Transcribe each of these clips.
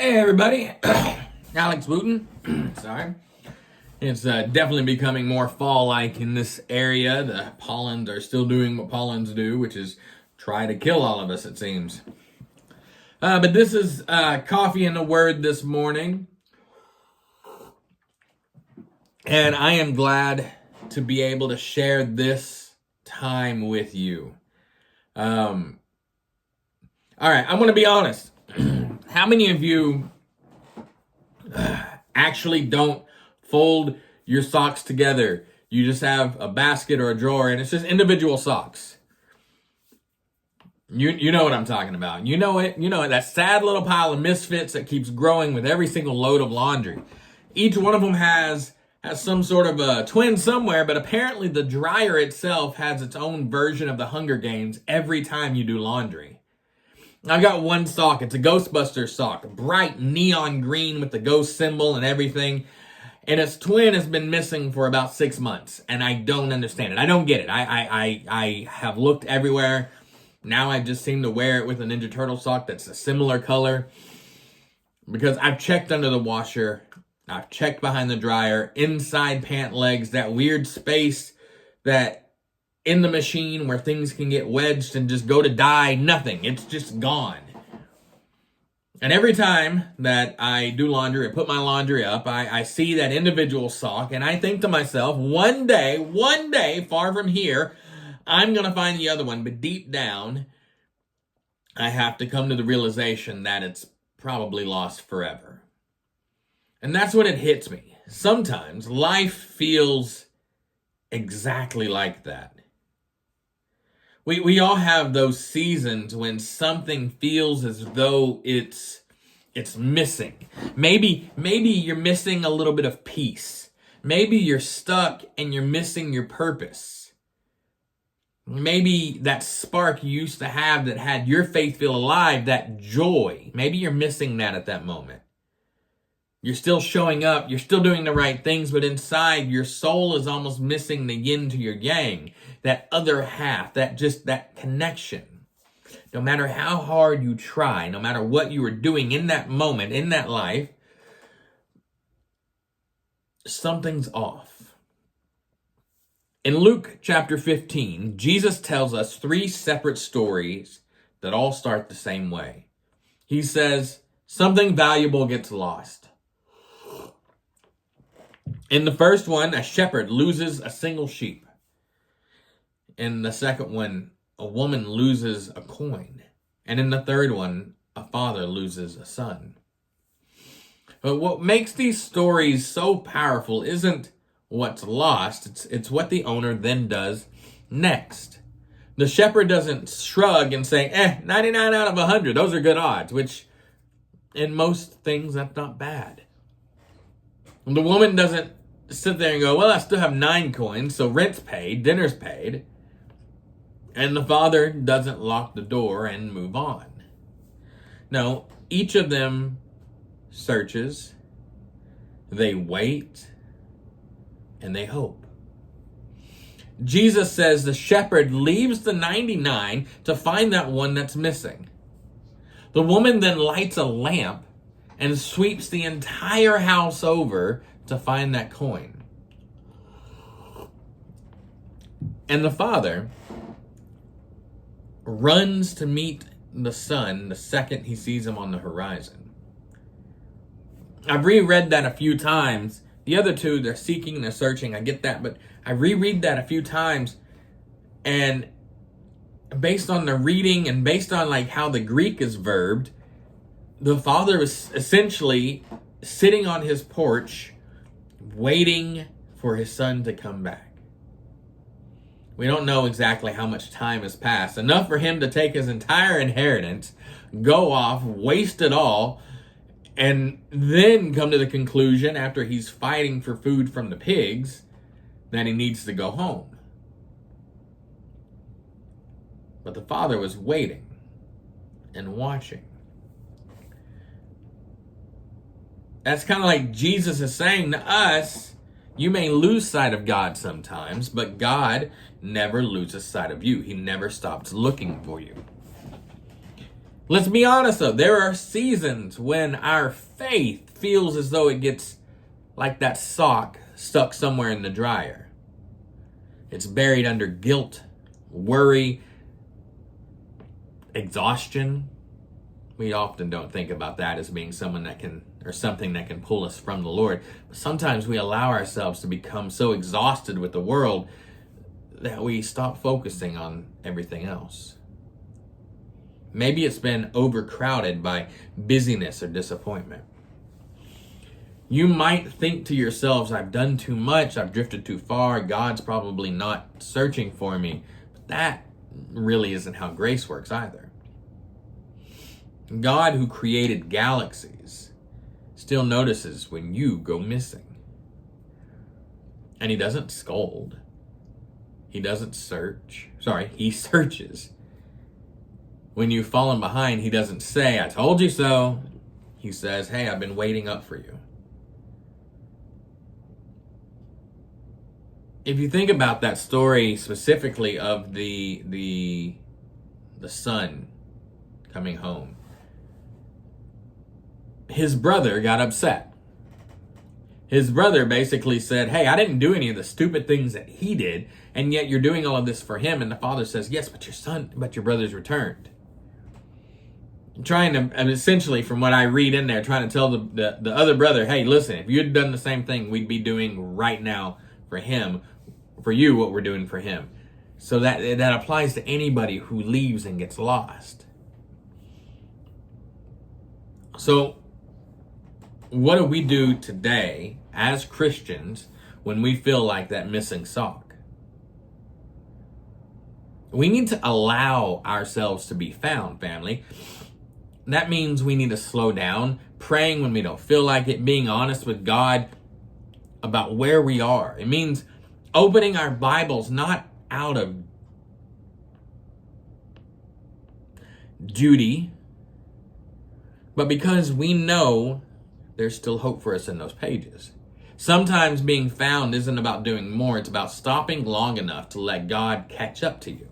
Hey everybody, Alex Wooten. Sorry. It's definitely becoming more fall-like in this area. The pollens are still doing what pollens do, which is try to kill all of us, it seems. But this is Coffee and a Word this morning. And I am glad to be able to share this time with you. All right, I'm going to be honest. How many of you actually don't fold your socks together? You just have a basket or a drawer and it's just individual socks. You know what I'm talking about. You know it. That sad little pile of misfits that keeps growing with every single load of laundry. Each one of them has some sort of a twin somewhere, but apparently the dryer itself has its own version of the Hunger Games every time you do laundry. I've got one sock. It's a Ghostbusters sock. Bright neon green with the ghost symbol and everything. And its twin has been missing for about 6 months. And I don't understand it. I don't get it. I have looked everywhere. Now I just seem to wear it with a Ninja Turtle sock that's a similar color. Because I've checked under the washer. I've checked behind the dryer. Inside pant legs. That weird space that in the machine where things can get wedged and just go to die. Nothing. It's just gone. And every time that I do laundry or put my laundry up, I see that individual sock and I think to myself, one day, far from here, I'm going to find the other one. But deep down, I have to come to the realization that it's probably lost forever. And that's when it hits me. Sometimes life feels exactly like that. We all have those seasons when something feels as though it's missing. Maybe you're missing a little bit of peace. Maybe you're stuck and you're missing your purpose. Maybe that spark you used to have that had your faith feel alive, that joy, maybe you're missing that at that moment. You're still showing up, you're still doing the right things, but inside your soul is almost missing the yin to your yang. That other half, that connection. No matter how hard you try, no matter what you were doing in that moment, in that life, something's off. In Luke chapter 15, Jesus tells us 3 separate stories that all start the same way. He says, something valuable gets lost. In the first one, a shepherd loses a single sheep. In the second one, a woman loses a coin. And in the third one, a father loses a son. But what makes these stories so powerful isn't what's lost, it's what the owner then does next. The shepherd doesn't shrug and say, 99 out of 100, those are good odds, which in most things, that's not bad. And the woman doesn't sit there and go, well, I still have 9 coins, so rent's paid, dinner's paid. And the father doesn't lock the door and move on. No, each of them searches, they wait, and they hope. Jesus says the shepherd leaves the 99 to find that one that's missing. The woman then lights a lamp and sweeps the entire house over to find that coin. And the father runs to meet the son the second he sees him on the horizon. I've reread that a few times. The other two, they're seeking, they're searching, I get that, but I reread that a few times, and based on the reading and based on like how the Greek is verbed, the father was essentially sitting on his porch waiting for his son to come back. We don't know exactly how much time has passed. Enough for him to take his entire inheritance, go off, waste it all, and then come to the conclusion after he's fighting for food from the pigs that he needs to go home. But the father was waiting and watching. That's kind of like Jesus is saying to us, you may lose sight of God sometimes, but God never loses sight of you. He never stops looking for you. Let's be honest though, there are seasons when our faith feels as though it gets like that sock stuck somewhere in the dryer. It's buried under guilt, worry, exhaustion. We often don't think about that as being someone that can, or something that can pull us from the Lord. But sometimes we allow ourselves to become so exhausted with the world that we stop focusing on everything else. Maybe it's been overcrowded by busyness or disappointment. You might think to yourselves, I've done too much, I've drifted too far, God's probably not searching for me. But that really isn't how grace works either. God, who created galaxies, still notices when you go missing. And he doesn't scold. He doesn't search. He searches. When you've fallen behind, he doesn't say, I told you so. He says, hey, I've been waiting up for you. If you think about that story specifically of the son coming home, his brother got upset. His brother basically said, hey, I didn't do any of the stupid things that he did, and yet you're doing all of this for him. And the father says, yes, but your brother's returned. Trying to, and essentially from what I read in there, trying to tell the other brother, hey, listen, if you had done the same thing we'd be doing right now for him, for you, what we're doing for him. So that applies to anybody who leaves and gets lost. So what do we do today as Christians when we feel like that missing sock? We need to allow ourselves to be found, family. That means we need to slow down, praying when we don't feel like it, being honest with God about where we are. It means opening our Bibles not out of duty, but because we know there's still hope for us in those pages. Sometimes being found isn't about doing more, it's about stopping long enough to let God catch up to you.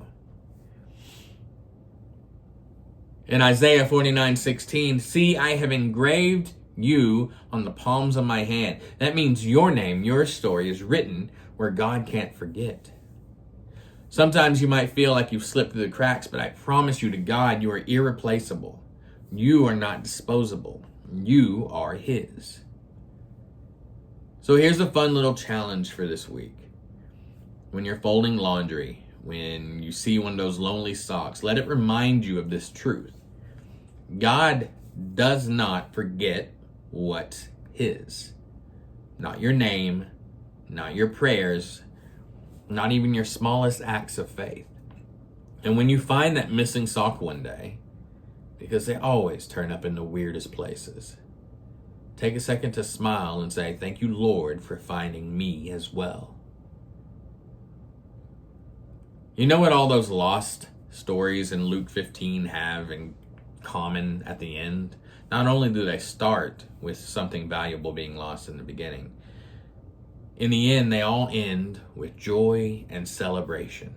In Isaiah 49:16, see, I have engraved you on the palms of my hand. That means your name, your story is written where God can't forget. Sometimes you might feel like you've slipped through the cracks, but I promise you to God, you are irreplaceable. You are not disposable. You are his. So here's a fun little challenge for this week. When you're folding laundry, when you see one of those lonely socks, let it remind you of this truth. God does not forget what's his. Not your name, not your prayers, not even your smallest acts of faith. And when you find that missing sock one day, because they always turn up in the weirdest places, take a second to smile and say, thank you, Lord, for finding me as well. You know what all those lost stories in Luke 15 have in common at the end? Not only do they start with something valuable being lost in the beginning, in the end, they all end with joy and celebration.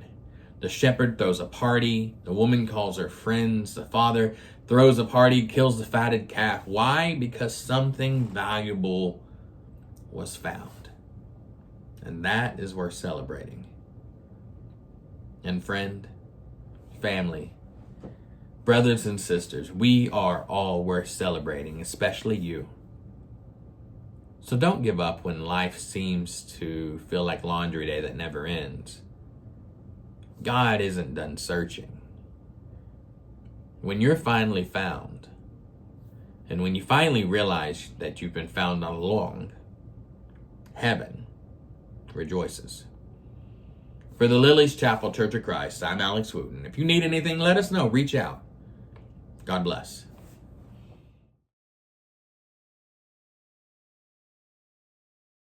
The shepherd throws a party. The woman calls her friends. The father throws a party, kills the fatted calf. Why? Because something valuable was found. And that is worth celebrating. And friend, family, brothers and sisters, we are all worth celebrating, especially you. So don't give up when life seems to feel like laundry day that never ends. God isn't done searching. When you're finally found, and when you finally realize that you've been found all along, heaven rejoices. For the Lily's Chapel Church of Christ, I'm Alex Wooten. If you need anything, let us know. Reach out. God bless.